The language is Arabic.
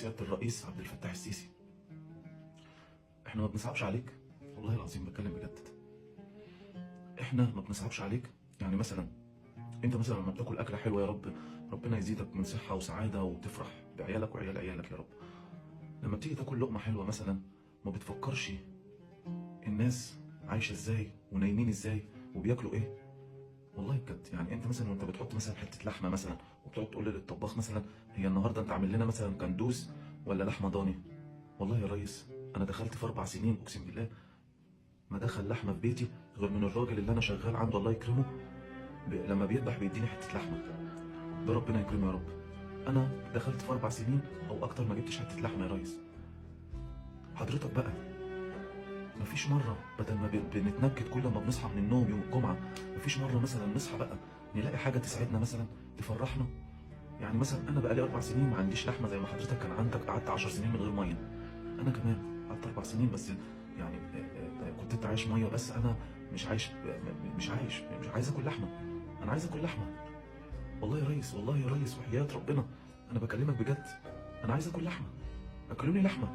سيادة الرئيس عبد الفتاح السيسي، احنا ما بنصعبش عليك، والله العظيم بتكلم بجد. احنا ما بنصعبش عليك. يعني مثلا انت مثلا لما بتاكل اكله حلوه يا رب، ربنا يزيدك من صحه وسعاده وتفرح بعيالك وعيال عيالك يا رب. لما بتيجي تاكل لقمه حلوه مثلا، ما بتفكرش الناس عايشه ازاي ونايمين ازاي وبياكلوا ايه. والله بجد، يعني انت مثلا وانت بتحط مثلا حته لحمه مثلا وبتقعد تقول للطباخ مثلا هي النهارده انت عامل لنا مثلا كندوز ولا لحمه ضاني. والله يا ريس انا دخلت في 4 سنين اقسم بالله ما دخل لحمه في بيتي غير من الراجل اللي انا شغال عنده الله يكرمه. لما بيذبح بيديني حته لحمه، ده ربنا يكرمه يا رب. انا دخلت في 4 سنين او اكتر ما جبتش حته لحمه يا ريس. حضرتك بقى مفيش مره بدل ما بنتنكد كل ما بنصحى من النوم يوم الجمعه، مفيش مره مثلا نصحى بقى نلاقي حاجه تسعدنا مثلا تفرحنا. يعني مثلا انا بقالي 4 سنين ما عنديش لحمه زي ما حضرتك كان عندك، قعدت 10 سنين من غير ميه. انا كمان قعدت 4 سنين بس، يعني كنت انت عايش ميه بس انا مش عايش. مش عايز اكل لحمه. انا عايز اكل لحمه. والله يا ريس، والله يا ريس وحياة ربنا انا بكلمك بجد، انا عايز اكل لحمه. اكلوني لحمه.